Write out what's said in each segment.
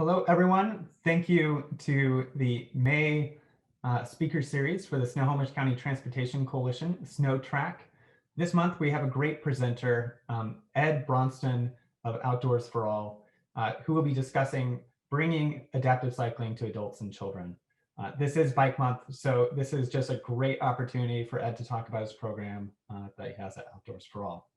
Hello, everyone. Thank you to the May speaker series for the Snohomish County Transportation Coalition, Snotrac. This month, we have a great presenter, Ed Bronsdon of Outdoors for All, who will be discussing bringing adaptive cycling to adults and children. This is Bike Month, so this is just a great opportunity for Ed to talk about his program that he has at Outdoors for All.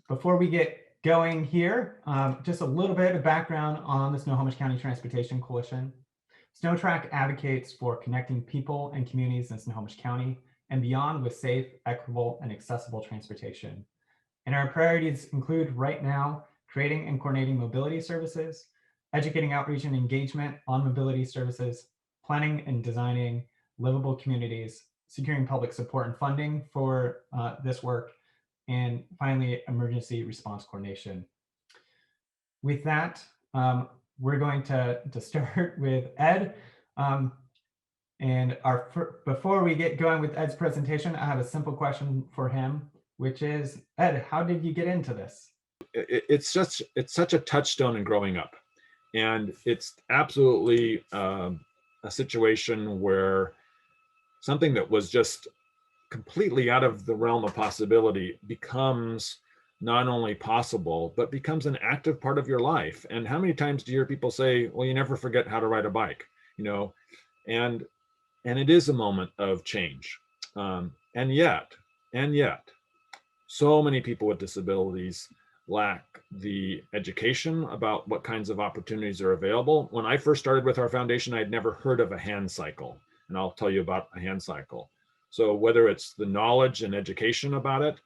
Before we get going here, just a little bit of background on the Snohomish County Transportation Coalition. Snotrac advocates for connecting people and communities in Snohomish County and beyond with safe, equitable, and accessible transportation. And our priorities include right now, creating and coordinating mobility services, educating outreach and engagement on mobility services, planning and designing livable communities, securing public support and funding for this work, and finally, emergency response coordination. With that, we're going to start with Ed. Before we get going with Ed's presentation, I have a simple question for him, which is, Ed, how did you get into this? It's such a touchstone in growing up. And it's absolutely a situation where something that was just completely out of the realm of possibility becomes not only possible, but becomes an active part of your life. And how many times do you hear people say, well, you never forget how to ride a bike, and it is a moment of change. And yet, so many people with disabilities lack the education about what kinds of opportunities are available. When I first started with our foundation, I had never heard of a hand cycle, and I'll tell you about a hand cycle. So whether it's the knowledge and education about it,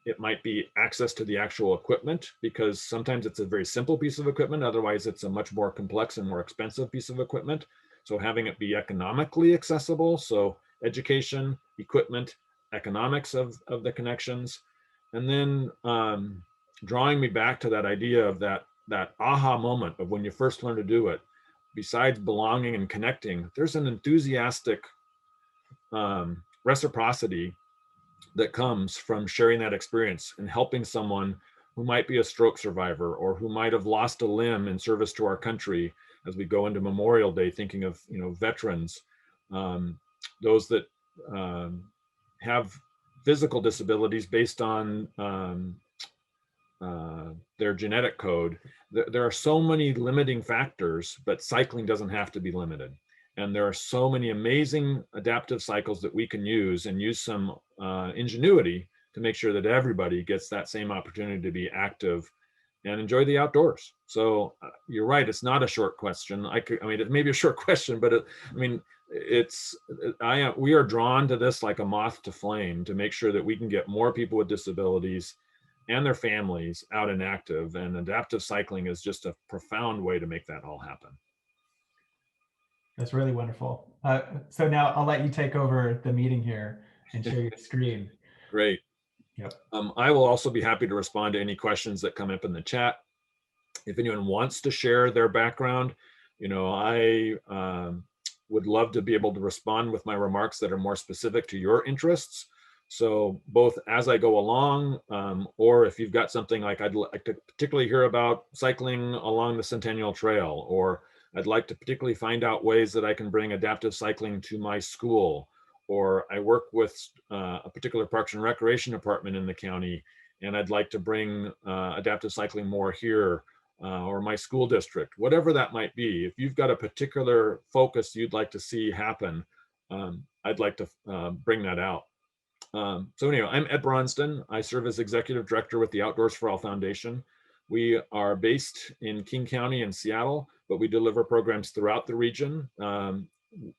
it might be access to the actual equipment, because sometimes it's a very simple piece of equipment. Otherwise, it's a much more complex and more expensive piece of equipment. So having it be economically accessible. So education, equipment, economics of the connections, and then drawing me back to that idea of that aha moment of when you first learn to do it. Besides belonging and connecting, there's an enthusiastic reciprocity that comes from sharing that experience and helping someone who might be a stroke survivor or who might have lost a limb in service to our country. As we go into Memorial Day, thinking of veterans, those that have physical disabilities based on their genetic code. There are so many limiting factors, but cycling doesn't have to be limited. And there are so many amazing adaptive cycles that we can use, and use some ingenuity to make sure that everybody gets that same opportunity to be active and enjoy the outdoors. So you're right, it's not a short question. It may be a short question, but we are drawn to this like a moth to flame to make sure that we can get more people with disabilities and their families out and active. And adaptive cycling is just a profound way to make that all happen. That's really wonderful. So now I'll let you take over the meeting here and share your screen. Great. Yep. I will also be happy to respond to any questions that come up in the chat. If anyone wants to share their background, I would love to be able to respond with my remarks that are more specific to your interests. So both as I go along, or if you've got something like I'd like to particularly hear about cycling along the Centennial Trail, or I'd like to particularly find out ways that I can bring adaptive cycling to my school, or I work with a particular Parks and Recreation department in the county, and I'd like to bring adaptive cycling more here, or my school district, whatever that might be. If you've got a particular focus you'd like to see happen, I'd like to bring that out. So anyway, I'm Ed Bronsdon. I serve as Executive Director with the Outdoors for All Foundation. We are based in King County and Seattle, but we deliver programs throughout the region.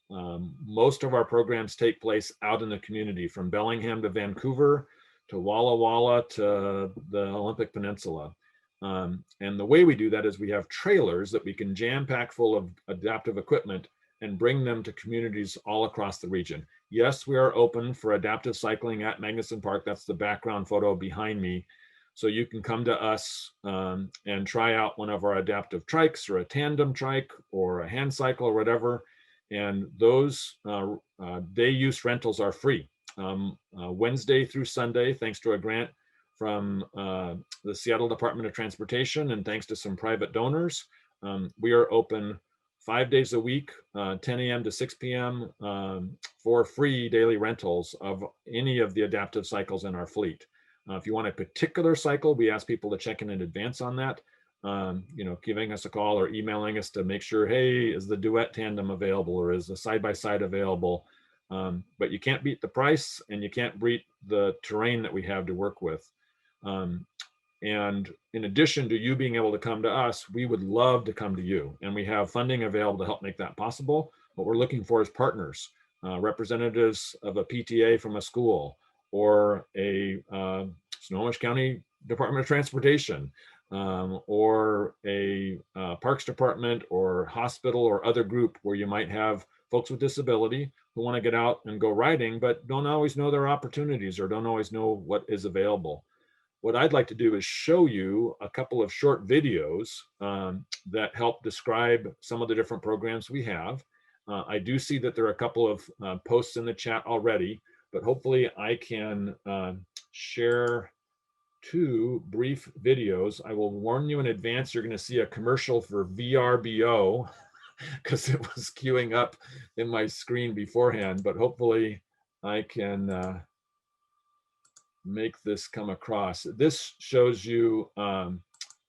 Most of our programs take place out in the community, from Bellingham to Vancouver, to Walla Walla, to the Olympic Peninsula. And the way we do that is we have trailers that we can jam pack full of adaptive equipment and bring them to communities all across the region. Yes, we are open for adaptive cycling at Magnuson Park. That's the background photo behind me. So you can come to us and try out one of our adaptive trikes, or a tandem trike, or a hand cycle, or whatever. And those day use rentals are free. Wednesday through Sunday, thanks to a grant from the Seattle Department of Transportation, and thanks to some private donors, We are open 5 days a week, 10 a.m. to 6 p.m. For free daily rentals of any of the adaptive cycles in our fleet. If you want a particular cycle, we ask people to check in advance on that. Giving us a call or emailing us to make sure, hey, is the duet tandem available or is the side-by-side available? But you can't beat the price and you can't beat the terrain that we have to work with. And in addition to you being able to come to us, we would love to come to you. And we have funding available to help make that possible. What we're looking for is partners, representatives of a PTA from a school or a Snohomish County Department of Transportation, or a Parks Department or hospital or other group where you might have folks with disability who want to get out and go riding, but don't always know their opportunities or don't always know what is available. What I'd like to do is show you a couple of short videos that help describe some of the different programs we have. I do see that there are a couple of posts in the chat already, but hopefully I can share 2 brief videos. I will warn you in advance, you're going to see a commercial for VRBO because it was queuing up in my screen beforehand, but hopefully I can make this come across. This shows you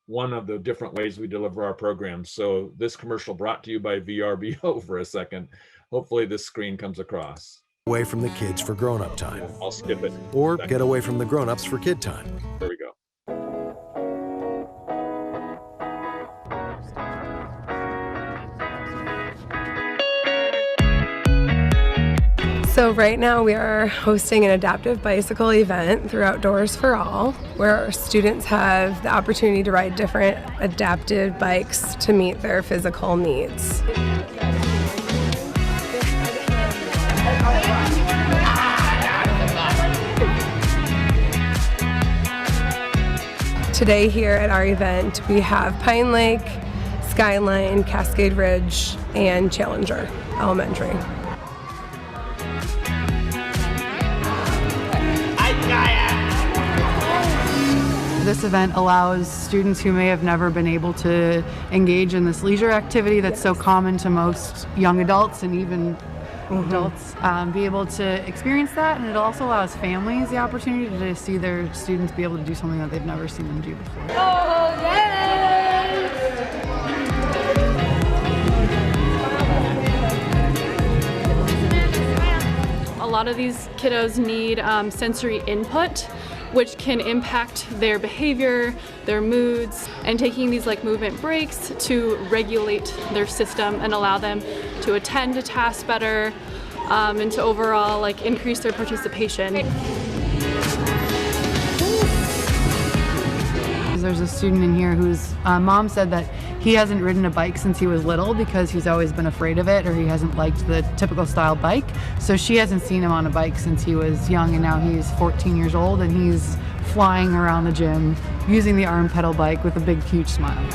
one of the different ways we deliver our programs. So this commercial brought to you by VRBO for a second. Hopefully this screen comes across. Away from the kids for grown-up time. I'll skip it. Or get away from the grown-ups for kid time. There we go. So right now we are hosting an adaptive bicycle event through Outdoors for All, where our students have the opportunity to ride different adaptive bikes to meet their physical needs. Today here at our event, we have Pine Lake, Skyline, Cascade Ridge, and Challenger Elementary. This event allows students who may have never been able to engage in this leisure activity that's so common to most young adults and even adults be able to experience that, and it also allows families the opportunity to see their students be able to do something that they've never seen them do before. Oh, yes! A lot of these kiddos need sensory input, which can impact their behavior, their moods, and taking these like movement breaks to regulate their system and allow them to attend to tasks better, and to overall like increase their participation. There's a student in here whose mom said that he hasn't ridden a bike since he was little because he's always been afraid of it, or he hasn't liked the typical style bike. So she hasn't seen him on a bike since he was young, and now he's 14 years old and he's flying around the gym using the arm pedal bike with a big, huge smile.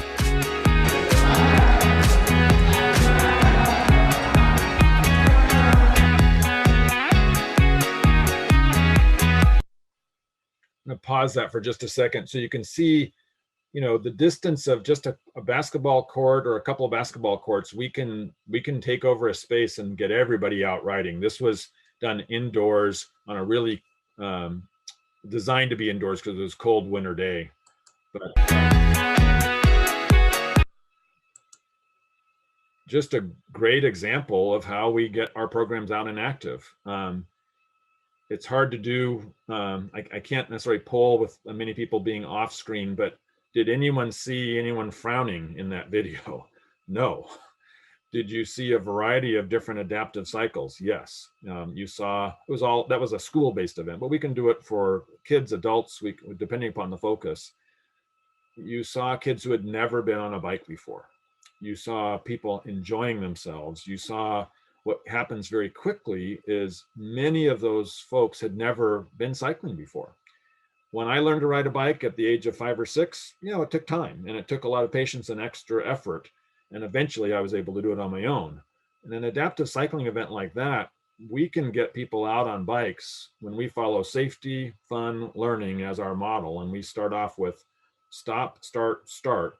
I'm going to pause that for just a second so you can see, the distance of just a basketball court or a couple of basketball courts. We can take over a space and get everybody out riding. This was done indoors on a really designed to be indoors because it was a cold winter day. But just a great example of how we get our programs out and active. It's hard to do. I can't necessarily poll with many people being off screen, but did anyone see anyone frowning in that video? No. Did you see a variety of different adaptive cycles? Yes. You saw, that was a school-based event, but we can do it for kids, adults, depending upon the focus. You saw kids who had never been on a bike before. You saw people enjoying themselves. You saw what happens very quickly is many of those folks had never been cycling before. When I learned to ride a bike at the age of 5 or 6, it took time and it took a lot of patience and extra effort. And eventually I was able to do it on my own. In an adaptive cycling event like that, we can get people out on bikes when we follow safety, fun, learning as our model. And we start off with stop, start, steer,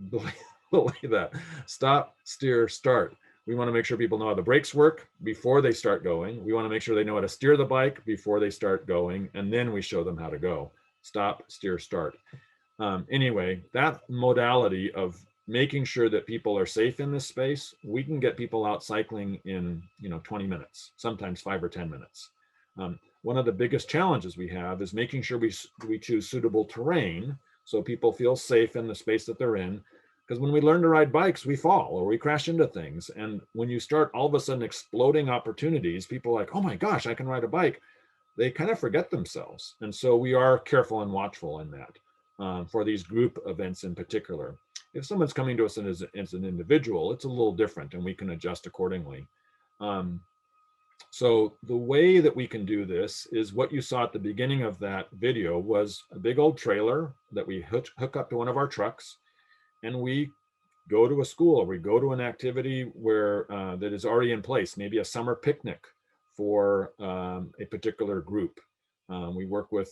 believe that. Stop, steer, start. We want to make sure people know how the brakes work before they start going. We want to make sure they know how to steer the bike before they start going, and then we show them how to go. Stop, steer, start. Anyway, that modality of making sure that people are safe in this space, we can get people out cycling in 20 minutes, sometimes 5 or 10 minutes. One of the biggest challenges we have is making sure we choose suitable terrain so people feel safe in the space that they're in. Because when we learn to ride bikes, we fall or we crash into things. And when you start all of a sudden exploding opportunities, people are like, oh my gosh, I can ride a bike. They kind of forget themselves. And so we are careful and watchful in that for these group events in particular. If someone's coming to us as an individual, it's a little different and we can adjust accordingly. So the way that we can do this is what you saw at the beginning of that video was a big old trailer that we hook up to one of our trucks, and we go to a school or we go to an activity where that is already in place, maybe a summer picnic for a particular group. We work with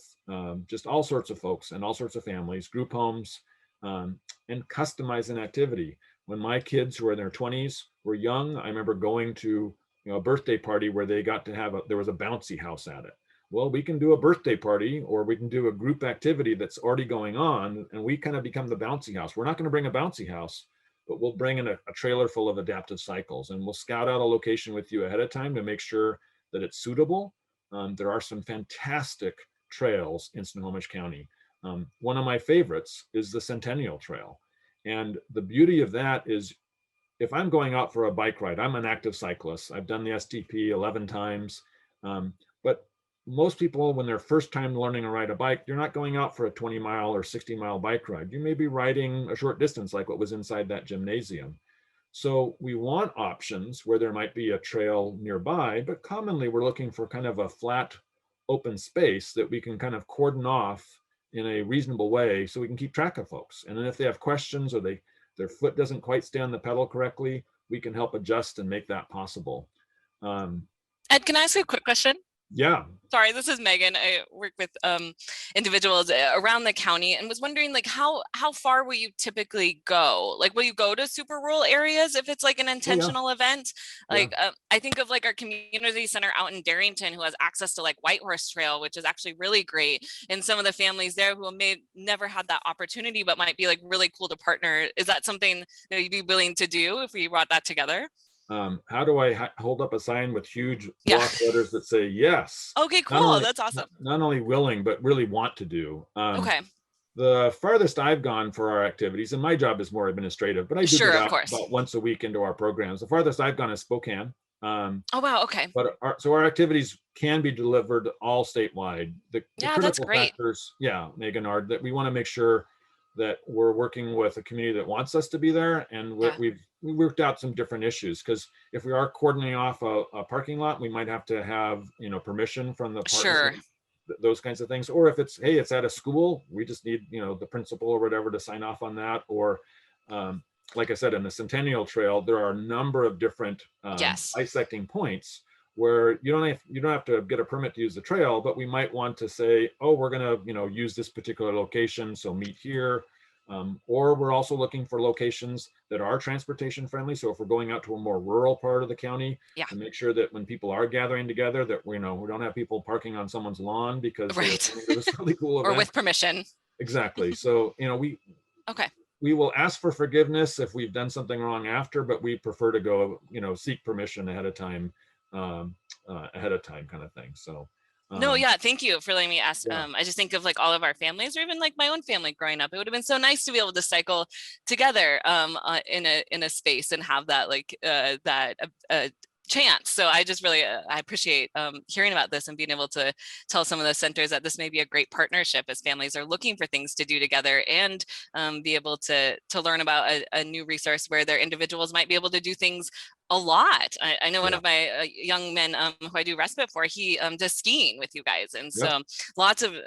just all sorts of folks and all sorts of families, group homes, and customize an activity. When my kids who were in their 20s were young, I remember going to a birthday party where they got to there was a bouncy house at it. Well, we can do a birthday party or we can do a group activity that's already going on, and we kind of become the bouncy house. We're not going to bring a bouncy house, but we'll bring in a trailer full of adaptive cycles, and we'll scout out a location with you ahead of time to make sure that it's suitable. There are some fantastic trails in Snohomish County. One of my favorites is the Centennial Trail. And the beauty of that is if I'm going out for a bike ride, I'm an active cyclist. I've done the STP 11 times. But most people, when they're first time learning to ride a bike, you're not going out for a 20-mile or 60-mile bike ride. You may be riding a short distance like what was inside that gymnasium. So we want options where there might be a trail nearby, but commonly we're looking for kind of a flat open space that we can kind of cordon off in a reasonable way so we can keep track of folks. And then if they have questions or their foot doesn't quite stay on the pedal correctly, we can help adjust and make that possible. Ed, can I ask you a quick question? Yeah. Sorry, this is Megan. I work with individuals around the county and was wondering like how far will you typically go? Like, will you go to super rural areas if it's like an intentional event? Like, I think of like our community center out in Darrington who has access to like Whitehorse Trail, which is actually really great. And some of the families there who may never had that opportunity, but might be like really cool to partner. Is that something that you'd be willing to do if we brought that together? How do I hold up a sign with huge block letters that say yes? Okay, cool. That's awesome. Not only willing, but really want to do. Okay. The farthest I've gone for our activities, and my job is more administrative, but I do get out about once a week into our programs. The farthest I've gone is Spokane. Oh, wow. Okay. But our activities can be delivered all statewide. The critical factors, Megan, are that we want to make sure that we're working with a community that wants us to be there, and we worked out some different issues, because if we are cordoning off a parking lot, we might have to have permission from the partner, those kinds of things. Or if it's it's at a school, we just need the principal or whatever to sign off on that. Or like I said, in the Centennial Trail, there are a number of different bisecting points where you don't have to get a permit to use the trail, but we might want to say, oh, we're going to use this particular location, so meet here. Or we're also looking for locations that are transportation friendly. So if we're going out to a more rural part of the county, to make sure that when people are gathering together, that we don't have people parking on someone's lawn because it's really cool event. Or with permission. Exactly. So we will ask for forgiveness if we've done something wrong after, but we prefer to go seek permission ahead of time kind of thing. So no, thank you for letting me ask. I just think of like all of our families, or even like my own family growing up. It would have been so nice to be able to cycle together in a space and have that chance. So I just really I appreciate hearing about this and being able to tell some of the centers that this may be a great partnership as families are looking for things to do together, and be able to learn about a new resource where their individuals might be able to do things a lot. I know one of my young men who I do respite for, he does skiing with you guys. And so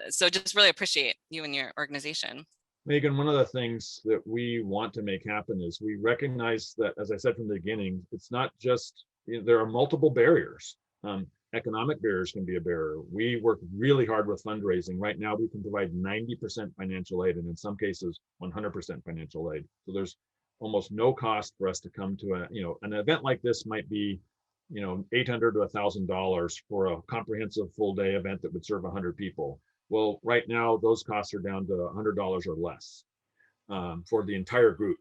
so just really appreciate you and your organization. Megan, one of the things that we want to make happen is we recognize that, as I said from the beginning, it's not just, there are multiple barriers. Economic barriers can be a barrier. We work really hard with fundraising. Right now, we can provide 90% financial aid, and in some cases, 100% financial aid. So there's almost no cost for us to come to an event like this might be, $800 to $1,000 for a comprehensive full day event that would serve 100 people. Well, right now, those costs are down to $100 or less for the entire group.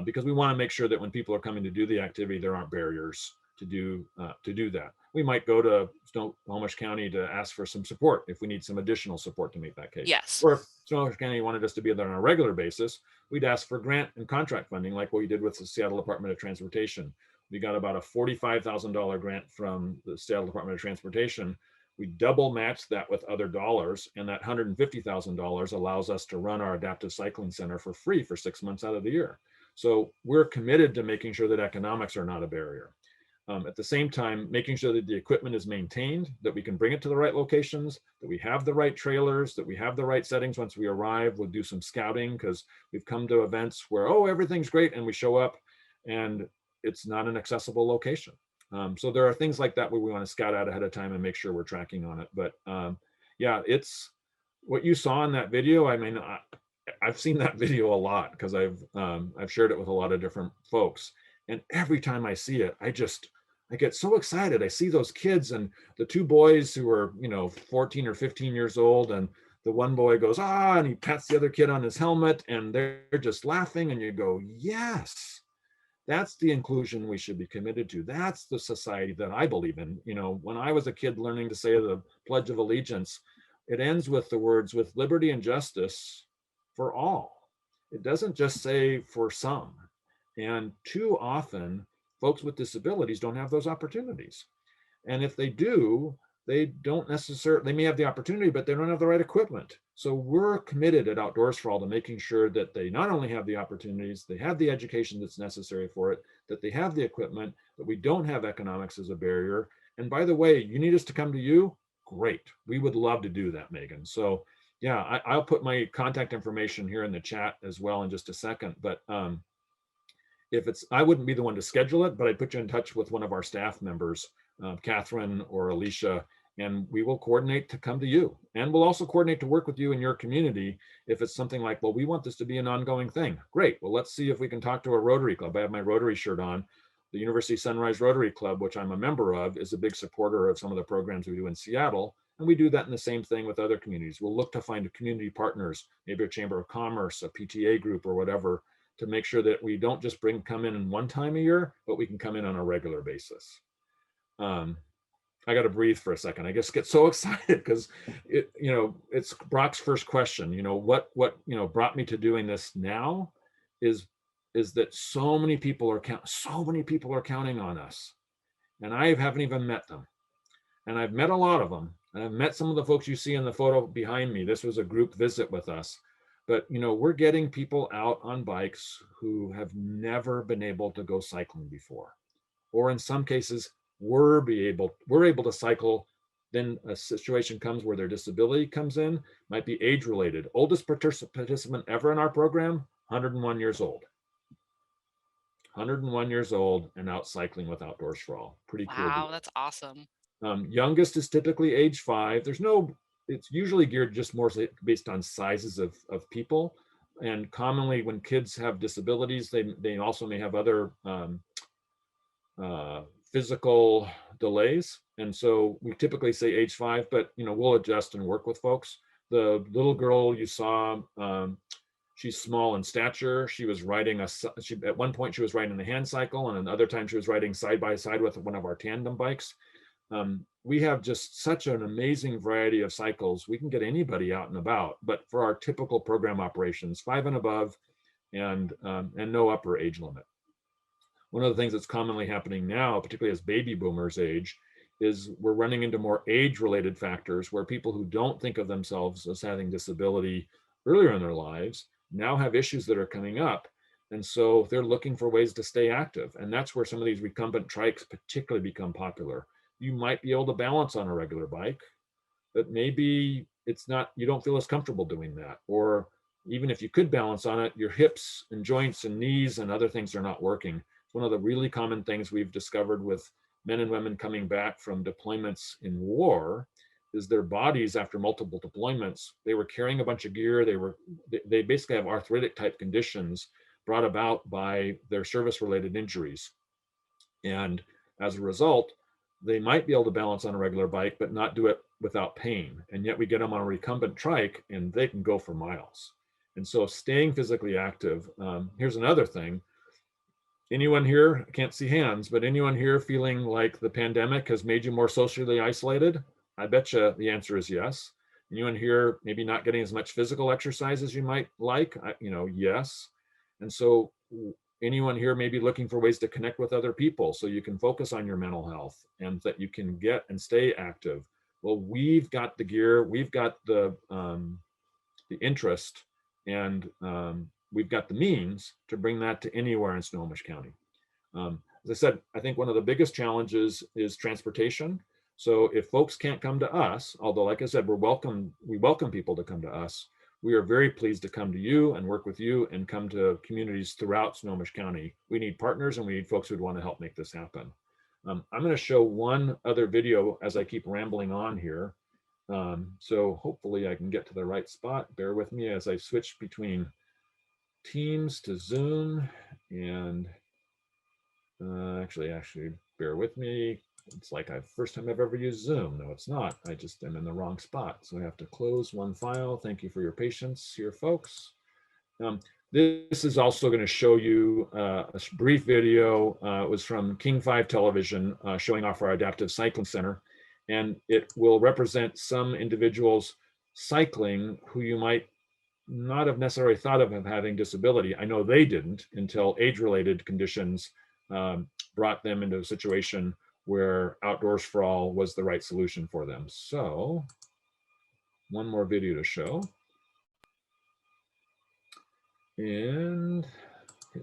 Because we want to make sure that when people are coming to do the activity, there aren't barriers to do that. We might go to Snohomish County to ask for some support if we need some additional support to meet that case. Yes. Or if Snohomish County wanted us to be there on a regular basis, we'd ask for grant and contract funding, like what we did with the Seattle Department of Transportation. We got about a $45,000 grant from the Seattle Department of Transportation. We double matched that with other dollars, and that $150,000 allows us to run our adaptive cycling center for free for 6 months out of the year. So we're committed to making sure that economics are not a barrier. At the same time, making sure that the equipment is maintained, that we can bring it to the right locations, that we have the right trailers, that we have the right settings once we arrive. We'll do some scouting because we've come to events where, oh, everything's great, and we show up and it's not an accessible location. So there are things like that where we want to scout out ahead of time and make sure we're tracking on it. But yeah, it's what you saw in that video. I mean, I've seen that video a lot because I've shared it with a lot of different folks, and every time I see it, I get so excited. I see those kids and the two boys who are 14 or 15 years old, and the one boy goes and he pats the other kid on his helmet, and they're just laughing, and you go, yes, that's the inclusion we should be committed to. That's the society that I believe in. When I was a kid learning to say the Pledge of Allegiance, it ends with the words, with liberty and justice for all. It doesn't just say for some. And too often, folks with disabilities don't have those opportunities. And if they do, they may have the opportunity, but they don't have the right equipment. So we're committed at Outdoors for All to making sure that they not only have the opportunities, they have the education that's necessary for it, that they have the equipment, that we don't have economics as a barrier. And by the way, you need us to come to you? Great. We would love to do that, Megan. So yeah, I'll put my contact information here in the chat as well in just a second. But I wouldn't be the one to schedule it, but I'd put you in touch with one of our staff members, Catherine or Alicia, and we will coordinate to come to you. And we'll also coordinate to work with you in your community if it's something like, well, we want this to be an ongoing thing. Great. Well, let's see if we can talk to a Rotary Club. I have my Rotary shirt on. The University Sunrise Rotary Club, which I'm a member of, is a big supporter of some of the programs we do in Seattle. And we do that in the same thing with other communities. We'll look to find community partners, maybe a Chamber of Commerce, a PTA group or whatever, to make sure that we don't just come in one time a year, but we can come in on a regular basis. I got to breathe for a second. I just get so excited because it's Brock's first question. What brought me to doing this now is that so many people are counting on us, and I haven't even met them, and I've met a lot of them, and I've met some of the folks you see in the photo behind me. This was a group visit with us. But we're getting people out on bikes who have never been able to go cycling before, or in some cases, we're able to cycle. Then a situation comes where their disability comes in, might be age related. Oldest participant ever in our program, 101 years old. 101 years old and out cycling with Outdoors for All. Pretty cool. Wow, that's awesome. Youngest is typically age 5. It's usually geared just more based on sizes of people. And commonly when kids have disabilities, they also may have other physical delays. And so we typically say age 5, but we'll adjust and work with folks. The little girl you saw, she's small in stature. She was riding at one point she was riding the hand cycle, and another time she was riding side by side with one of our tandem bikes. We have just such an amazing variety of cycles. We can get anybody out and about, but for our typical program operations, 5 and above, and no upper age limit. One of the things that's commonly happening now, particularly as baby boomers age, is we're running into more age-related factors where people who don't think of themselves as having disability earlier in their lives now have issues that are coming up. And so they're looking for ways to stay active. And that's where some of these recumbent trikes particularly become popular. You might be able to balance on a regular bike, but maybe you don't feel as comfortable doing that. Or even if you could balance on it, your hips and joints and knees and other things are not working. It's one of the really common things we've discovered with men and women coming back from deployments in war is their bodies after multiple deployments, they were carrying a bunch of gear. They basically have arthritic type conditions brought about by their service related injuries. And as a result, they might be able to balance on a regular bike, but not do it without pain. And yet we get them on a recumbent trike and they can go for miles. And so staying physically active, here's another thing. Anyone here, I can't see hands, but anyone here feeling like the pandemic has made you more socially isolated? I bet you the answer is yes. Anyone here maybe not getting as much physical exercise as you might like? Yes. And so anyone here may be looking for ways to connect with other people so you can focus on your mental health and that you can get and stay active. Well, we've got the gear, we've got the interest, and we've got the means to bring that to anywhere in Snohomish County. As I said, I think one of the biggest challenges is transportation. So if folks can't come to us, although like I said, we welcome people to come to us, we are very pleased to come to you and work with you and come to communities throughout Snohomish County. We need partners and we need folks who'd want to help make this happen. I'm going to show one other video as I keep rambling on here. So hopefully I can get to the right spot. Bear with me as I switch between Teams to Zoom, and actually bear with me. It's like first time I've ever used Zoom. No, it's not. I just am in the wrong spot. So I have to close one file. Thank you for your patience here, folks. This is also going to show you a brief video. It was from King 5 Television showing off our Adaptive Cycling Center. And it will represent some individuals cycling who you might not have necessarily thought of having disability. I know they didn't until age-related conditions brought them into a situation where Outdoors for All was the right solution for them. So one more video to show. And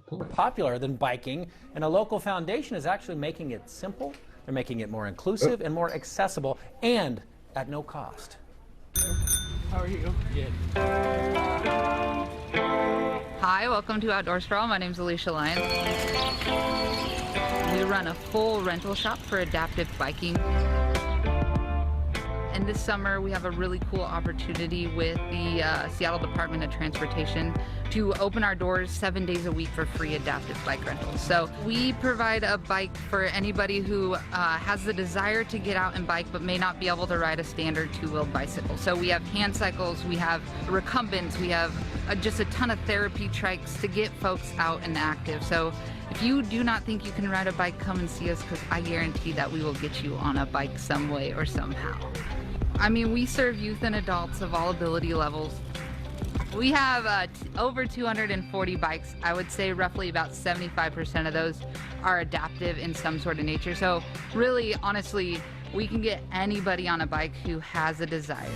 more popular than biking, and a local foundation is actually making it simple. They're making it more inclusive and more accessible, and at no cost. How are you? Good. Hi, welcome to Outdoors for All. My name is Alicia Lyons. We run a full rental shop for adaptive biking. And this summer we have a really cool opportunity with the Seattle Department of Transportation to open our doors 7 days a week for free adaptive bike rentals. So we provide a bike for anybody who has the desire to get out and bike but may not be able to ride a standard two-wheeled bicycle. So we have hand cycles, we have recumbents, we have just a ton of therapy trikes to get folks out and active. So if you do not think you can ride a bike, come and see us, because I guarantee that we will get you on a bike some way or somehow. I mean, we serve youth and adults of all ability levels. We have over 240 bikes. I would say roughly about 75% of those are adaptive in some sort of nature. So really, honestly, we can get anybody on a bike who has a desire.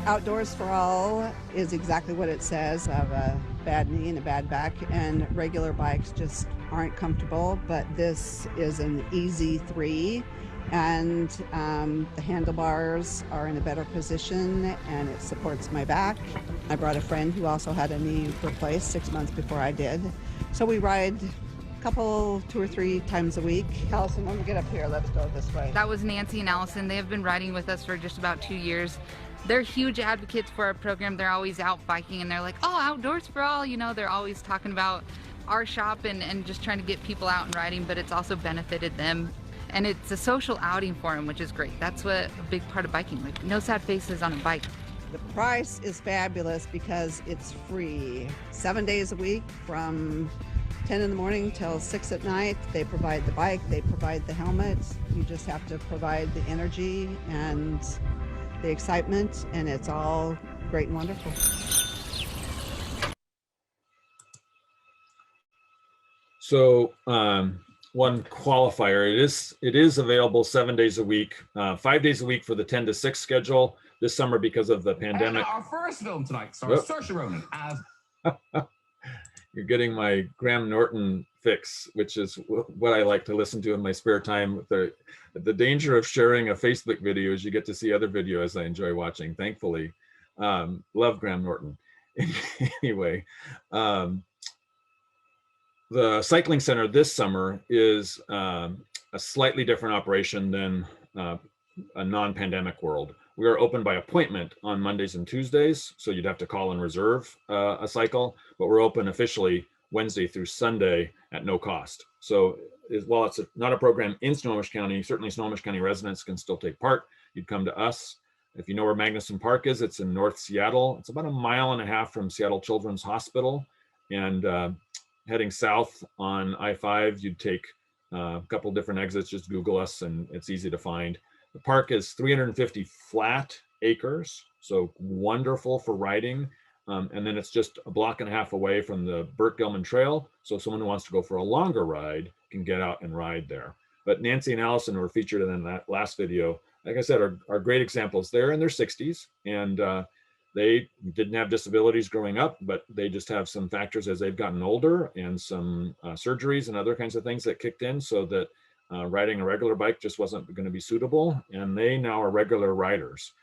Outdoors for All is exactly what it says. I have a bad knee and a bad back, and regular bikes just aren't comfortable, but this is an easy 3. And the handlebars are in a better position and it supports my back. I brought a friend who also had a knee replaced 6 months before I did. So we ride a couple, 2 or 3 times a week. Allison, when we get up here, let's go this way. That was Nancy and Allison. They have been riding with us for just about 2 years. They're huge advocates for our program. They're always out biking and they're like, oh, Outdoors for All. You know, they're always talking about our shop and just trying to get people out and riding, but it's also benefited them. And it's a social outing for them, which is great. That's what a big part of biking, like no sad faces on a bike. The price is fabulous because it's free. 7 days a week from 10 in the morning till 6 at night. They provide the bike, they provide the helmets. You just have to provide the energy and the excitement, and it's all great and wonderful. So, one qualifier, it is available 7 days a week, 5 days a week for the 10 to 6 schedule. This summer, because of the pandemic. Our first film tonight, sorry, Saoirse Ronan as... You're getting my Graham Norton fix, which is what I like to listen to in my spare time. The danger of sharing a Facebook video is you get to see other videos I enjoy watching, thankfully. Love Graham Norton. Anyway, the cycling center this summer is a slightly different operation than a non-pandemic world. We are open by appointment on Mondays and Tuesdays, so you'd have to call and reserve a cycle, but we're open officially Wednesday through Sunday at no cost. So while it's not a program in Snohomish County, certainly Snohomish County residents can still take part. You'd come to us. If you know where Magnuson Park is, it's in North Seattle. It's about 1.5 miles from Seattle Children's Hospital. And heading south on I-5, you'd take a couple different exits. Just Google us and it's easy to find. The park is 350 flat acres, so wonderful for riding. And then it's just 1.5 blocks away from the Burt Gilman Trail. So someone who wants to go for a longer ride can get out and ride there. But Nancy and Allison were featured in that last video. Like I said, are great examples. They're in their 60s and they didn't have disabilities growing up, but they just have some factors as they've gotten older and some surgeries and other kinds of things that kicked in so that riding a regular bike just wasn't going to be suitable. And they now are regular riders.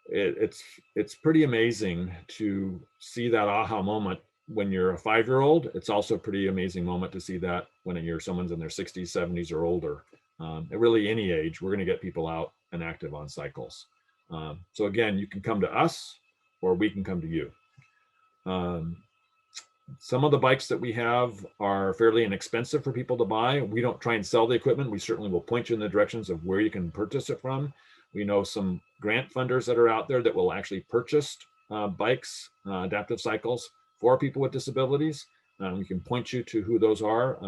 It's pretty amazing to see that aha moment when you're a 5-year-old. It's also a pretty amazing moment to see that when someone's in their 60s, 70s, or older. At really any age, we're going to get people out and active on cycles. So again, you can come to us or we can come to you. Some of the bikes that we have are fairly inexpensive for people to buy. We don't try and sell the equipment. We certainly will point you in the directions of where you can purchase it from. We know some grant funders that are out there that will actually purchase bikes, adaptive cycles for people with disabilities. We can point you to who those are.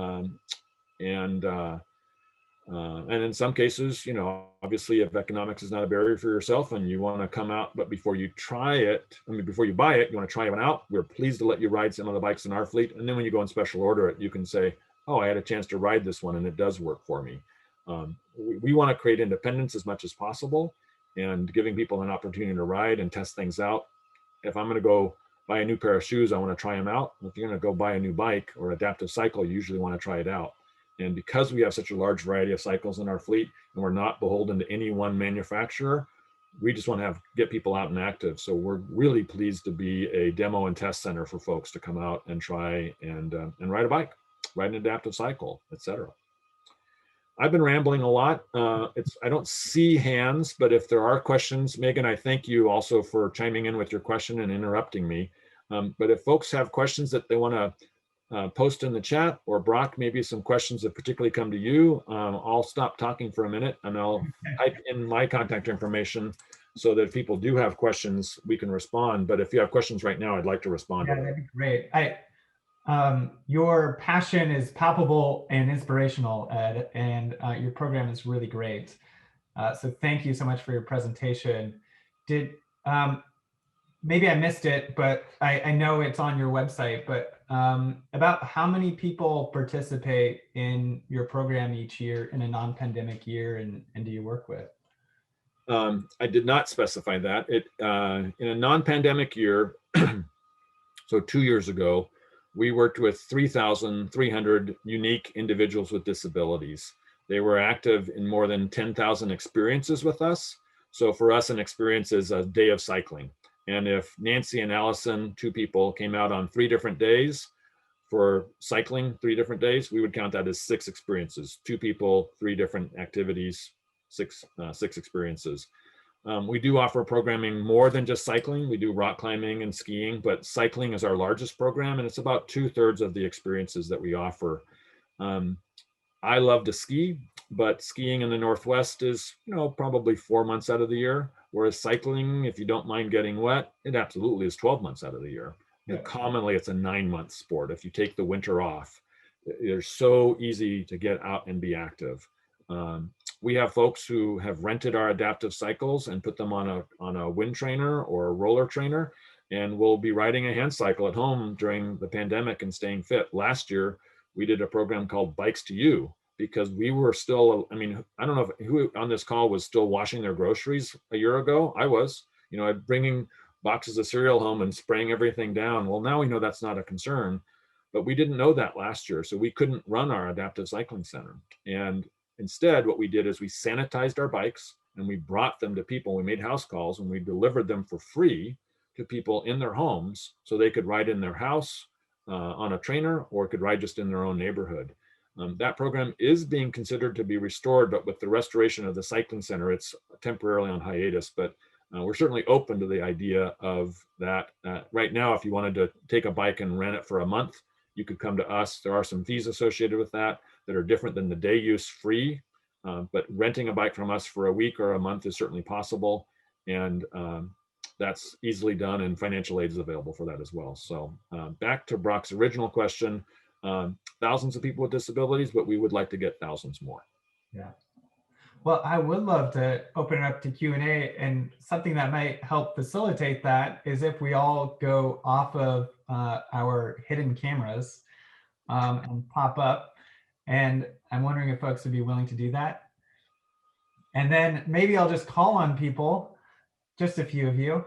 And in some cases, obviously if economics is not a barrier for yourself and you want to come out, but before you try it, before you buy it, you want to try one out, we're pleased to let you ride some of the bikes in our fleet. And then when you go and special order it, you can say, oh, I had a chance to ride this one and it does work for me. We want to create independence as much as possible and giving people an opportunity to ride and test things out. If I'm going to go buy a new pair of shoes, I want to try them out. If you're going to go buy a new bike or adaptive cycle, you usually want to try it out. And because we have such a large variety of cycles in our fleet and we're not beholden to any one manufacturer, we just want to get people out and active. So we're really pleased to be a demo and test center for folks to come out and try and ride a bike, ride an adaptive cycle, etc. I've been rambling a lot. I don't see hands, but if there are questions, Megan, I thank you also for chiming in with your question and interrupting me. But if folks have questions that they want to post in the chat, or Brock, maybe some questions that particularly come to you, I'll stop talking for a minute and I'll type in my contact information so that if people do have questions, we can respond. But if you have questions right now, I'd like to respond. Yeah, that'd be great. Your passion is palpable and inspirational, Ed, and your program is really great. So thank you so much for your presentation. Maybe I missed it, but I know it's on your website, but about how many people participate in your program each year in a non-pandemic year, and do you work with? I did not specify that. In a non-pandemic year, so 2 years ago, we worked with 3,300 unique individuals with disabilities. They were active in more than 10,000 experiences with us. So for us, an experience is a day of cycling. And if Nancy and Allison, 2 people, came out on 3 different days for cycling, 3 different days, we would count that as 6 experiences. 2 people, 3 different activities, 6 experiences. We do offer programming more than just cycling. We do rock climbing and skiing, but cycling is our largest program, and it's about 2/3 of the experiences that we offer. I love to ski, but skiing in the Northwest is, probably 4 months out of the year. Whereas cycling, if you don't mind getting wet, it absolutely is 12 months out of the year. Yeah. Commonly, it's a 9-month sport. If you take the winter off, they're so easy to get out and be active. We have folks who have rented our adaptive cycles and put them on a wind trainer or a roller trainer, and will be riding a hand cycle at home during the pandemic and staying fit. Last year, we did a program called Bikes to You, because we were still, I don't know who on this call was still washing their groceries a year ago. I was, bringing boxes of cereal home and spraying everything down. Well, now we know that's not a concern, but we didn't know that last year. So we couldn't run our adaptive cycling center. And instead, what we did is we sanitized our bikes and we brought them to people. We made house calls and we delivered them for free to people in their homes so they could ride in their house on a trainer or could ride just in their own neighborhood. That program is being considered to be restored, but with the restoration of the cycling center, it's temporarily on hiatus. But we're certainly open to the idea of that. Right now, if you wanted to take a bike and rent it for a month, you could come to us. There are some fees associated with that are different than the day use free. But renting a bike from us for a week or a month is certainly possible. And that's easily done, and financial aid is available for that as well. So back to Brock's original question, thousands of people with disabilities, but we would like to get thousands more. Yeah. Well, I would love to open it up to Q&A, and something that might help facilitate that is if we all go off of our hidden cameras and pop up. And I'm wondering if folks would be willing to do that. And then maybe I'll just call on people, just a few of you,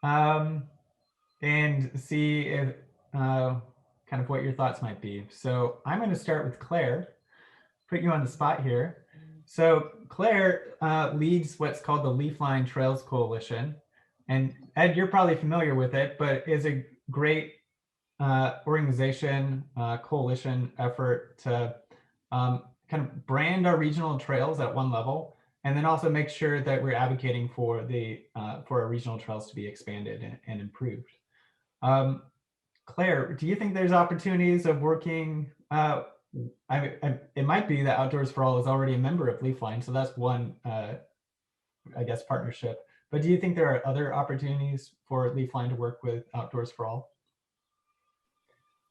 and see if kind of what your thoughts might be. So I'm going to start with Claire, put you on the spot here. So Claire leads what's called the Leafline Trails Coalition. And Ed, you're probably familiar with it, but is a great organization, coalition effort to kind of brand our regional trails at one level, and then also make sure that we're advocating for for our regional trails to be expanded and improved. Claire, do you think there's opportunities of working? It might be that Outdoors for All is already a member of Leafline, so that's one, I guess, partnership. But do you think there are other opportunities for Leafline to work with Outdoors for All?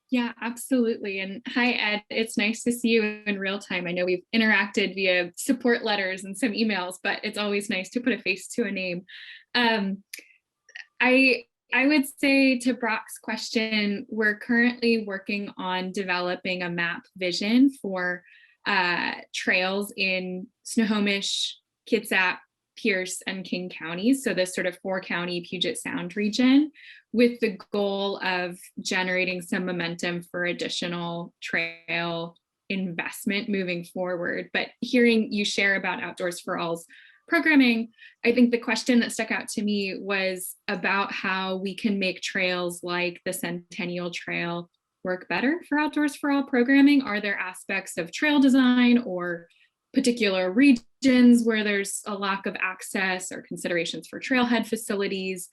Yeah, absolutely. And hi, Ed. It's nice to see you in real time. I know we've interacted via support letters and some emails, but it's always nice to put a face to a name. I would say, to Brock's question, we're currently working on developing a map vision for trails in Snohomish, Kitsap, Pierce, and King counties. So this sort of 4-county Puget Sound region, with the goal of generating some momentum for additional trail investment moving forward. But hearing you share about Outdoors for All's programming, I think the question that stuck out to me was about how we can make trails like the Centennial Trail work better for Outdoors for All programming. Are there aspects of trail design or particular regions where there's a lack of access or considerations for trailhead facilities?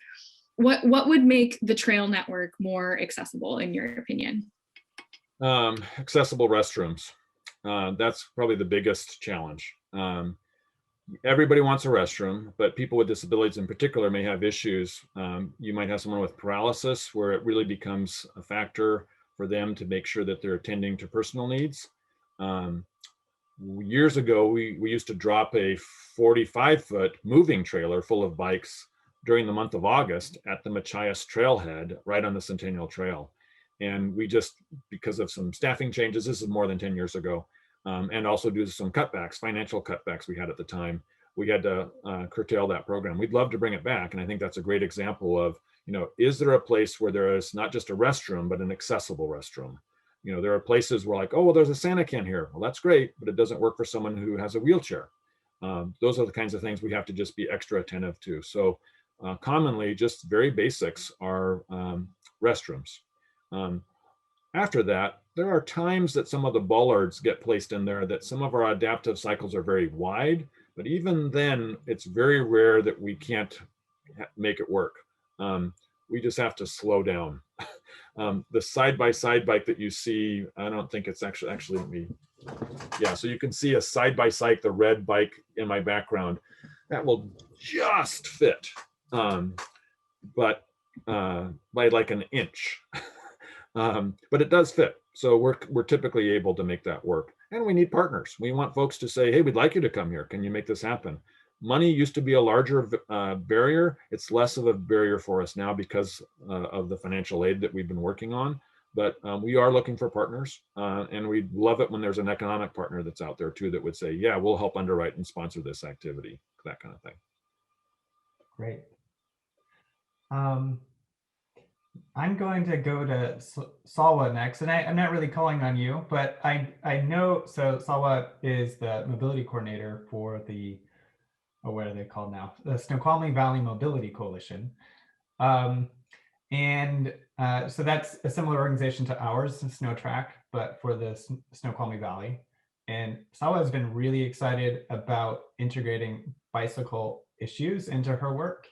What would make the trail network more accessible, in your opinion? Accessible restrooms. That's probably the biggest challenge. Everybody wants a restroom, but people with disabilities in particular may have issues. You might have someone with paralysis where it really becomes a factor for them to make sure that they're attending to personal needs. Years ago, we used to drop a 45-foot moving trailer full of bikes during the month of August at the Machias trailhead right on the Centennial Trail. And we just, because of some staffing changes, this is more than 10 years ago, and also due to some cutbacks, financial cutbacks we had at the time, we had to curtail that program. We'd love to bring it back. And I think that's a great example of, is there a place where there is not just a restroom, but an accessible restroom? There are places where like, oh, well, there's a Santa can here. Well, that's great, but it doesn't work for someone who has a wheelchair. Those are the kinds of things we have to just be extra attentive to. So commonly, just very basics are restrooms. After that, there are times that some of the bollards get placed in there that some of our adaptive cycles are very wide, but even then it's very rare that we can't make it work. We just have to slow down. The side-by-side bike that you see, I don't think it's actually me. Yeah, so you can see a side-by-side, the red bike in my background, that will just fit, but by like an inch. But it does fit. So we're typically able to make that work. And we need partners. We want folks to say, hey, we'd like you to come here. Can you make this happen? Money used to be a larger barrier. It's less of a barrier for us now because of the financial aid that we've been working on. But we are looking for partners. And we'd love it when there's an economic partner that's out there too that would say, yeah, we'll help underwrite and sponsor this activity, that kind of thing. Great. I'm going to go to Salwa next, and I'm not really calling on you, but I know, so Salwa is the mobility coordinator for the, what are they called now? The Snoqualmie Valley Mobility Coalition. And so that's a similar organization to ours, Snotrac, but for the Snoqualmie Valley. And Salwa has been really excited about integrating bicycle issues into her work.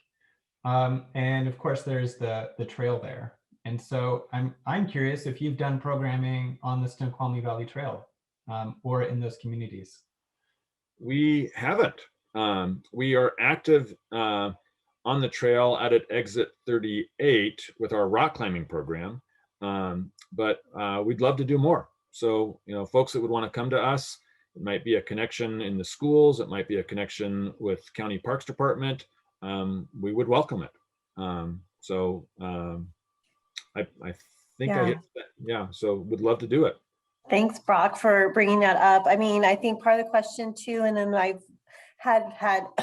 And of course, there's the trail there. And so I'm curious if you've done programming on the Snoqualmie Valley Trail or in those communities. We haven't. We are active on the trail out at exit 38 with our rock climbing program, but we'd love to do more. So, folks that would want to come to us, it might be a connection in the schools, it might be a connection with County Parks Department. We would welcome it. I think I hit that. Yeah, so would love to do it. Thanks, Brock, for bringing that up. I mean, I think part of the question too, and then I've had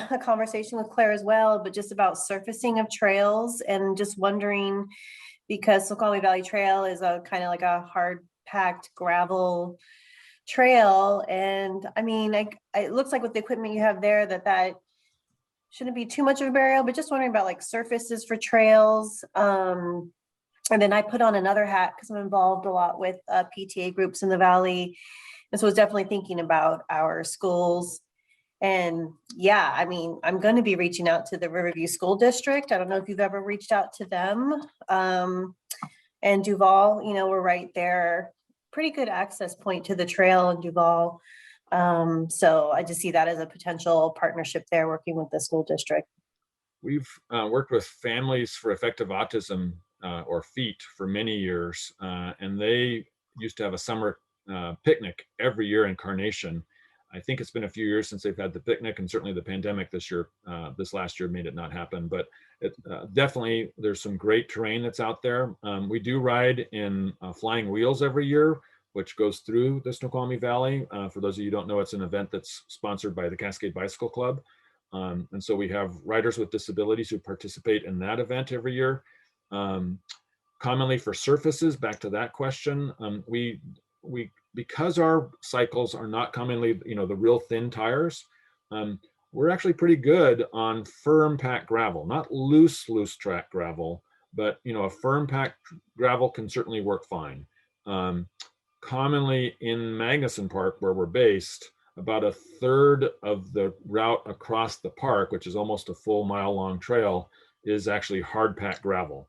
a conversation with Claire as well, but just about surfacing of trails and just wondering, because Snoqualmie Valley Trail is a kind of like a hard packed gravel trail. And I mean, it looks like with the equipment you have there that shouldn't be too much of a barrier, but just wondering about like surfaces for trails. And then I put on another hat because I'm involved a lot with PTA groups in the Valley. And so I was definitely thinking about our schools. And yeah, I mean, I'm going to be reaching out to the Riverview School District. I don't know if you've ever reached out to them. And Duval, we're right there. Pretty good access point to the trail in Duval. So I just see that as a potential partnership there, working with the school district. We've worked with Families for Effective Autism or FEAT for many years, and they used to have a summer picnic every year in Carnation. I think it's been a few years since they've had the picnic, and certainly the pandemic this last year made it not happen, but definitely there's some great terrain that's out there. We do ride in Flying Wheels every year, which goes through the Snoqualmie Valley. For those of you who don't know, it's an event that's sponsored by the Cascade Bicycle Club. And so we have riders with disabilities who participate in that event every year. Commonly for surfaces, back to that question, we because our cycles are not commonly, the real thin tires, we're actually pretty good on firm packed gravel, not loose track gravel, but a firm packed gravel can certainly work fine. Commonly in Magnuson Park, where we're based, about a third of the route across the park, which is almost a full mile-long trail, is actually hard packed gravel.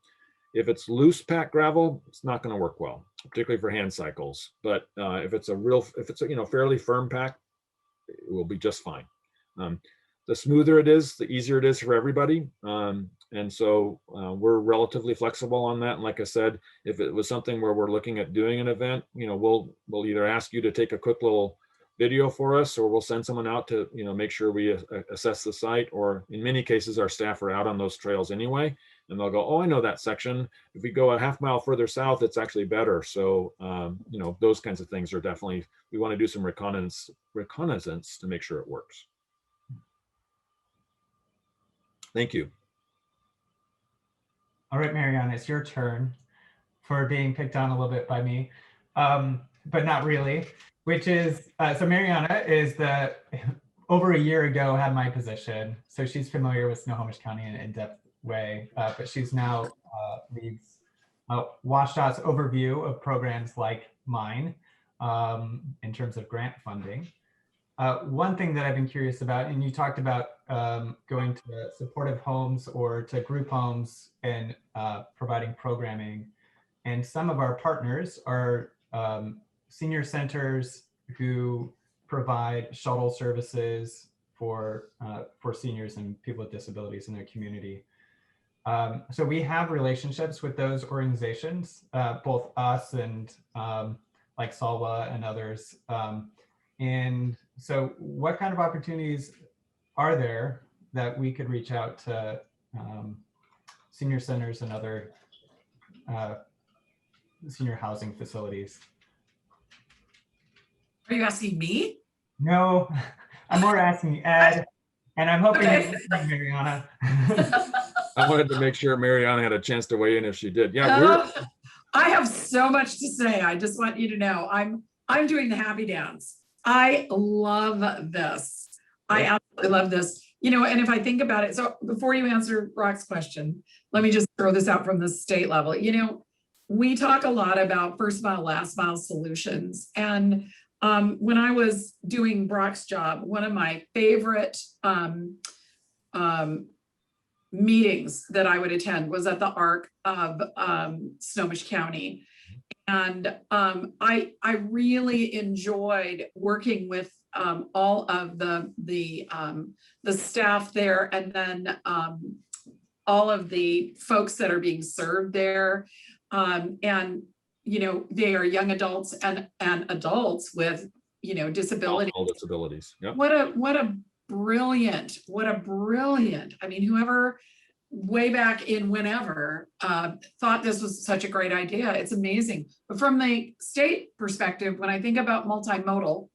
If it's loose packed gravel, it's not going to work well, particularly for hand cycles. But if it's a fairly firm pack, it will be just fine. The smoother it is, the easier it is for everybody. And so we're relatively flexible on that. And like I said, if it was something where we're looking at doing an event, we'll either ask you to take a quick little video for us, or we'll send someone out to make sure we assess the site. Or in many cases, our staff are out on those trails anyway, and they'll go, oh, I know that section. If we go a half mile further south, it's actually better. So those kinds of things are definitely, we want to do some reconnaissance to make sure it works. Thank you. All right, Mariana, it's your turn for being picked on a little bit by me, but not really, which is, so Mariana is over a year ago had my position. So she's familiar with Snohomish County in an in-depth way, but she's now leads WSDOT's overview of programs like mine in terms of grant funding. One thing that I've been curious about, and you talked about going to supportive homes or to group homes and providing programming. And some of our partners are senior centers who provide shuttle services for seniors and people with disabilities in their community. So we have relationships with those organizations, both us and like Salwa and others. And so what kind of opportunities are there that we could reach out to senior centers and other senior housing facilities? Are you asking me? No, I'm more asking Ed, and I'm hoping you're listening, Mariana. I wanted to make sure Mariana had a chance to weigh in if she did. Yeah, I have so much to say. I just want you to know I'm doing the happy dance. I love this. I absolutely love this. and if I think about it, so before you answer Brock's question, let me just throw this out from the state level. We talk a lot about first mile, last mile solutions. And when I was doing Brock's job, one of my favorite meetings that I would attend was at the ARC of Snohomish County. And I really enjoyed working with all of the staff there, and then all of the folks that are being served there. And they are young adults and adults with disabilities. All disabilities. Yep. What a brilliant. I mean, whoever way back in whenever thought this was such a great idea. It's amazing. But from the state perspective, when I think about multimodal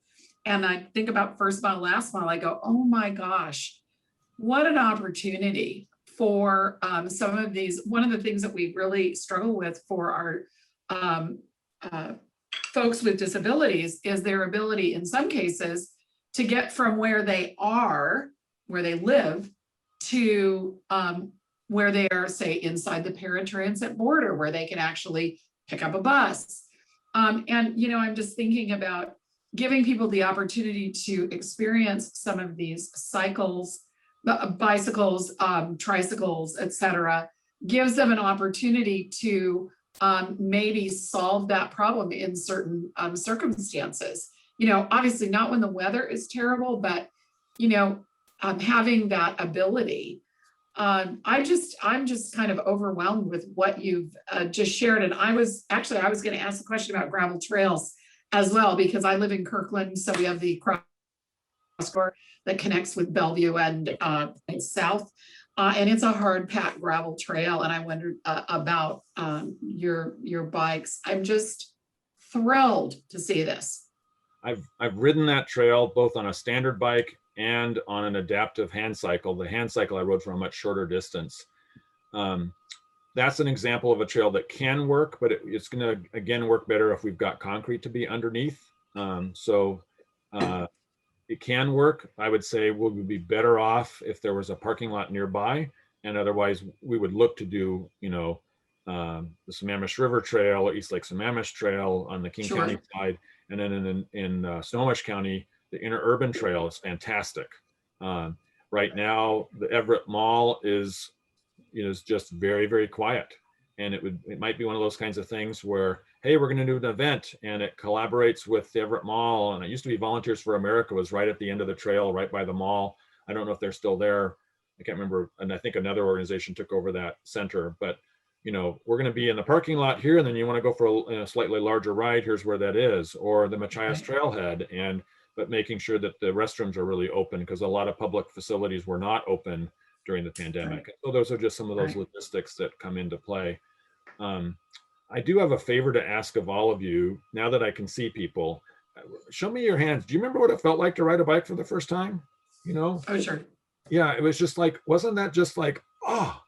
and I think about first mile, last mile, I go, oh my gosh, what an opportunity for some of these. One of the things that we really struggle with for our folks with disabilities is their ability in some cases to get from where they are, where they live, to where they are, say, inside the paratransit border, where they can actually pick up a bus. And, I'm just thinking about giving people the opportunity to experience some of these cycles, bicycles, tricycles, et cetera, gives them an opportunity to maybe solve that problem in certain circumstances. Obviously not when the weather is terrible, but, having that ability. I'm just kind of overwhelmed with what you've just shared. And I was going to ask a question about gravel trails as well, because I live in Kirkland. So we have the cross that connects with Bellevue and south. And it's a hard packed gravel trail. And I wondered about your bikes. I'm just thrilled to see this. I've ridden that trail both on a standard bike and on an adaptive hand cycle. The hand cycle I rode for a much shorter distance. That's an example of a trail that can work, but it's going to, again, work better if we've got concrete to be underneath. It can work. I would say we would be better off if there was a parking lot nearby, and otherwise we would look to do, the Sammamish River Trail or East Lake Sammamish Trail on the King County side. And then in Snohomish County, the interurban trail is fantastic. Right now, the Everett Mall is just very, very quiet. And it might be one of those kinds of things where, hey, we're going to do an event, and it collaborates with the Everett Mall. And it used to be Volunteers for America was right at the end of the trail, right by the mall. I don't know if they're still there. I can't remember. And I think another organization took over that center. But we're going to be in the parking lot here, and then you want to go for a slightly larger ride, here's where that is, or the Machias Trailhead, but making sure that the restrooms are really open, because a lot of public facilities were not open during the pandemic. So those are just some of those logistics that come into play. I do have a favor to ask of all of you, now that I can see people. Show me your hands. Do you remember what it felt like to ride a bike for the first time? Oh, sure. Yeah, it was just like, wasn't that just like, oh,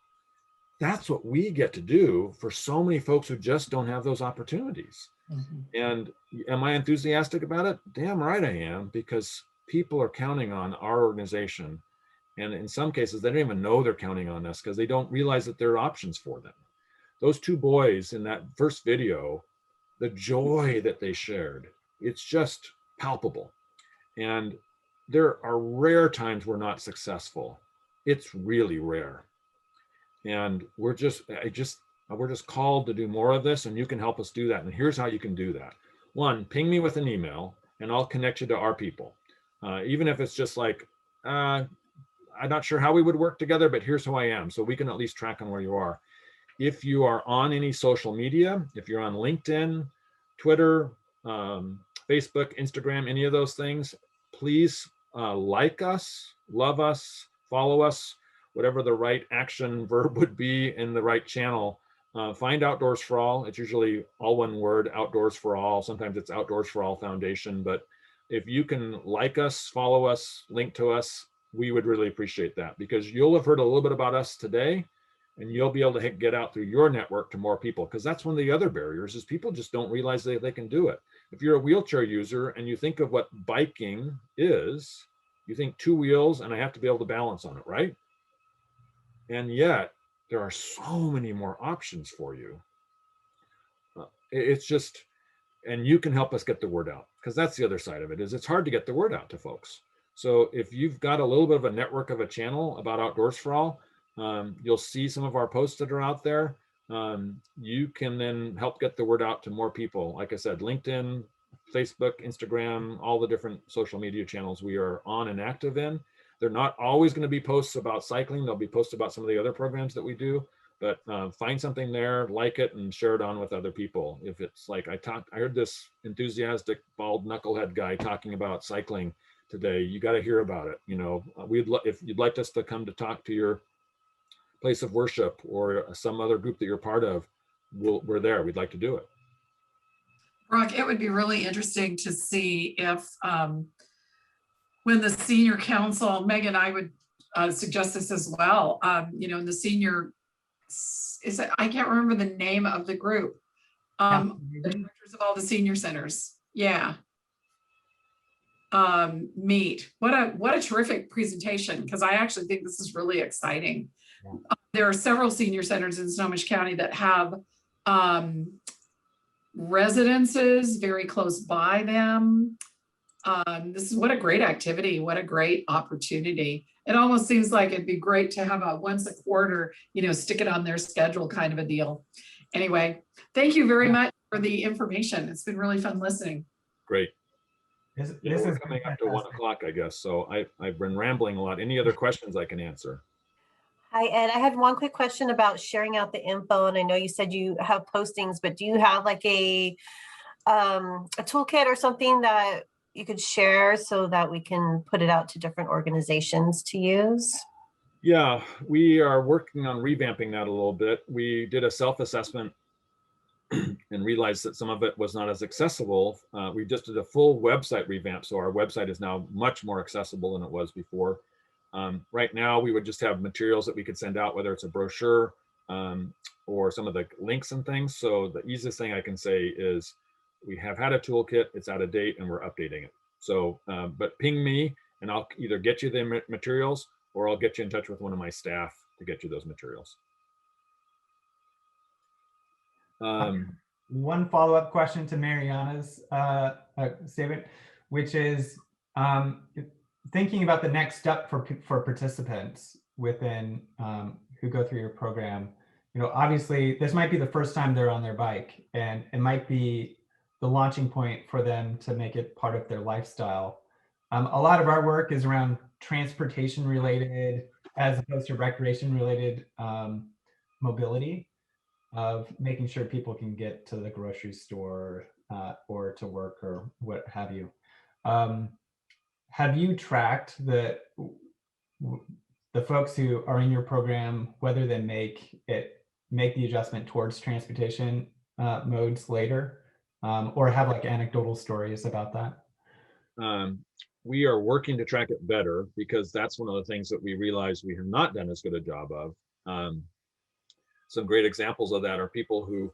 that's what we get to do for so many folks who just don't have those opportunities. Mm-hmm. And am I enthusiastic about it? Damn right I am, because people are counting on our organization. And in some cases, they don't even know they're counting on us because they don't realize that there are options for them. Those two boys in that first video, the joy that they shared, it's just palpable. And there are rare times we're not successful. It's really rare. And we're just called to do more of this, and you can help us do that. And here's how you can do that. One, ping me with an email, and I'll connect you to our people. Even if it's just like, I'm not sure how we would work together, but here's who I am. So we can at least track on where you are. If you are on any social media, if you're on LinkedIn, Twitter, Facebook, Instagram, any of those things, please like us, love us, follow us, whatever the right action verb would be in the right channel. Find Outdoors for All. It's usually all one word, Outdoors for All. Sometimes it's Outdoors for All Foundation. But if you can like us, follow us, link to us, we would really appreciate that, because you'll have heard a little bit about us today, and you'll be able to get out through your network to more people, because that's one of the other barriers is people just don't realize they can do it. If you're a wheelchair user and you think of what biking is, You think 2 wheels and I have to be able to balance on it, right? And yet there are so many more options for you. It's just, and you can help us get the word out, because that's the other side of it, is it's hard to get the word out to folks. So if you've got a little bit of a network of a channel about Outdoors for All, you'll see some of our posts that are out there. You can then help get the word out to more people. Like I said, LinkedIn, Facebook, Instagram, all the different social media channels we are on and active in. They're not always going to be posts about cycling. They'll be posts about some of the other programs that we do, but find something there, like it, and share it on with other people. If it's like I heard this enthusiastic bald knucklehead guy talking about cycling today. You got to hear about it. You know, if you'd like us to come to talk to your place of worship or some other group that you're part of, we're there. We'd like to do it. Brock, it would be really interesting to see if when the senior council, Megan, I would suggest this as well. You know, in the senior, I can't remember the name of the group. The directors of all the senior centers. Yeah. Meet. What a terrific presentation, because I actually think this is really exciting. Yeah. There are several senior centers in Snohomish County that have residences very close by them. This is what a great activity, what a great opportunity. It almost seems like it'd be great to have a once a quarter, you know, stick it on their schedule kind of a deal. Anyway, thank you very much for the information. It's been really fun listening. Great. This we're is coming up to 1 o'clock, I guess. So I've been rambling a lot. Any other questions I can answer? Hi, Ed. I had one quick question about sharing out the info. And I know you said you have postings, but do you have like a toolkit or something that you could share so that we can put it out to different organizations to use? Yeah, we are working on revamping that a little bit. We did a self-assessment and realized that some of it was not as accessible. We just did a full website revamp. So our website is now much more accessible than it was before. Right now, we would just have materials that we could send out, whether it's a brochure or some of the links and things. So the easiest thing I can say is we have had a toolkit, it's out of date, and we're updating it. So, but ping me and I'll either get you the materials or I'll get you in touch with one of my staff to get you those materials. One follow-up question to Mariana's statement, which is thinking about the next step for participants within who go through your program. You know, obviously this might be the first time they're on their bike, and it might be the launching point for them to make it part of their lifestyle. A lot of our work is around transportation related as opposed to recreation related mobility, of making sure people can get to the grocery store or to work or what have you. Have you tracked the folks who are in your program, whether they make the adjustment towards transportation modes later, or have like anecdotal stories about that? We are working to track it better, because that's one of the things that we realize we have not done as good a job of. Some great examples of that are people who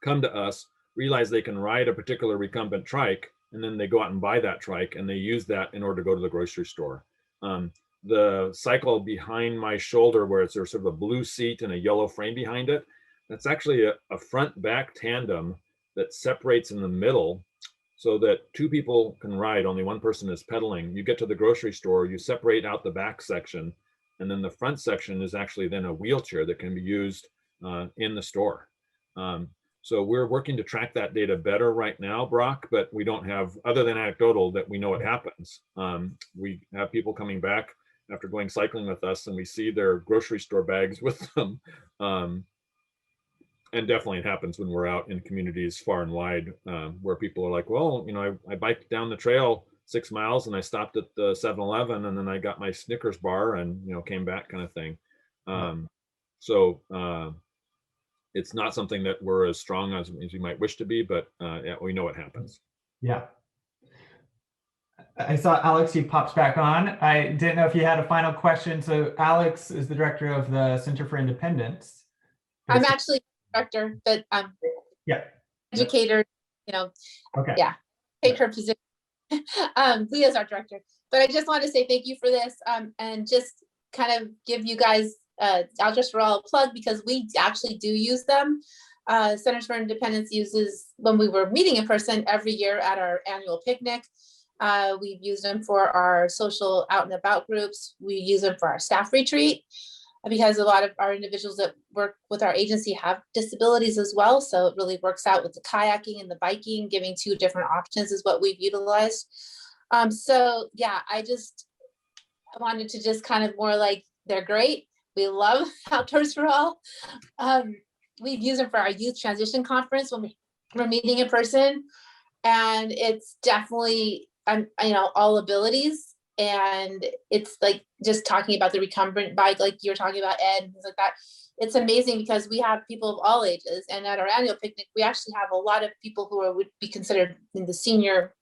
come to us, realize they can ride a particular recumbent trike, and then they go out and buy that trike and they use that in order to go to the grocery store. The cycle behind my shoulder, where there's sort of a blue seat and a yellow frame behind it, that's actually a front back tandem that separates in the middle so that 2 people can ride, only 1 person is pedaling. You get to the grocery store, you separate out the back section, and then the front section is actually then a wheelchair that can be used in the store. So we're working to track that data better right now, Brock, but we don't have, other than anecdotal, that we know it happens. We have people coming back after going cycling with us, and we see their grocery store bags with them. And definitely it happens when we're out in communities far and wide, where people are like, well, you know, I biked down the trail 6 miles and I stopped at the 7-Eleven, and then I got my Snickers bar and, you know, came back, kind of thing. So it's not something that we're as strong as we might wish to be, but yeah, we know it happens. Yeah. I saw Alex, you popped back on. I didn't know if you had a final question. So Alex is the director of the Center for Independence. I'm actually director, but yeah, educator, you know, okay, yeah, take her position. Leah's our director. But I just want to say thank you for this, and just kind of give you guys Outdoors for All a plug, because we actually do use them. Centers for Independence uses, when we were meeting in person every year at our annual picnic. We've used them for our social out and about groups. We use them for our staff retreat, because a lot of our individuals that work with our agency have disabilities as well. So it really works out with the kayaking and the biking. Giving 2 different options is what we've utilized. So yeah, I wanted to just kind of more like, they're great. We love Outdoors for All. We've used them for our youth transition conference when we're meeting in person. And it's definitely, all abilities. And it's like just talking about the recumbent bike, like you were talking about, Ed, and things like that. It's amazing because we have people of all ages. And at our annual picnic, we actually have a lot of people who would be considered in the senior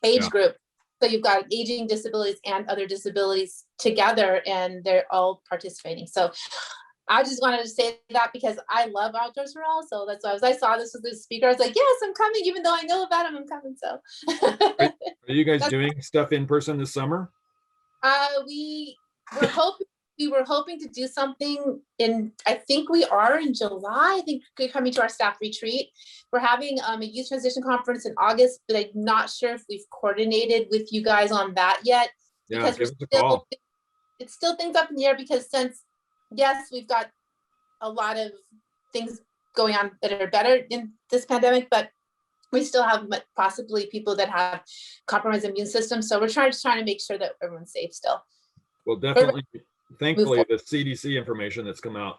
age group. So you've got aging disabilities and other disabilities together, and they're all participating. So I just wanted to say that because I love Outdoors for All. So that's why I saw this with the speaker, I was like, yes, I'm coming, even though I know about him, I'm coming. So Are you guys doing stuff in person this summer? we were hoping to do something I think we are in July. I think we're coming to our staff retreat. We're having a youth transition conference in August, but I'm not sure if we've coordinated with you guys on that yet. Yeah, because give us a call. It's still things up in the air, because since, yes, we've got a lot of things going on that are better in this pandemic, but we still have possibly people that have compromised immune systems. So we're trying to make sure that everyone's safe still. Well, definitely, thankfully, the CDC information that's come out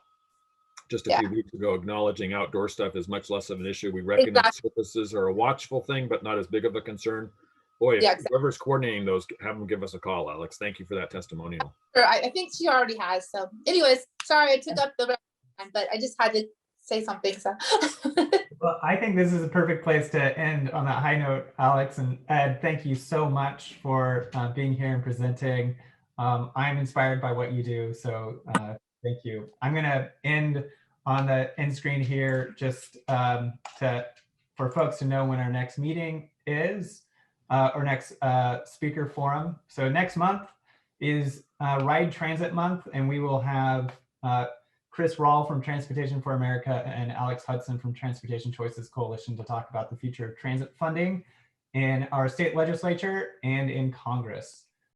just a few weeks ago acknowledging outdoor stuff is much less of an issue. We recognize surfaces are a watchful thing, but not as big of a concern. Boy, if whoever's coordinating those, have them give us a call, Alex. Thank you for that testimonial. Sure, I think she already has. So anyways, sorry I took up the time, but I just had to say something. So Well, I think this is a perfect place to end on that high note. Alex and Ed, thank you so much for being here and presenting. I'm inspired by what you do, so thank you. I'm going to end on the end screen here just for folks to know when our next meeting is, or next speaker forum. So next month is Ride Transit Month, and we will have Chris Rawl from Transportation for America and Alex Hudson from Transportation Choices Coalition to talk about the future of transit funding in our state legislature and in Congress.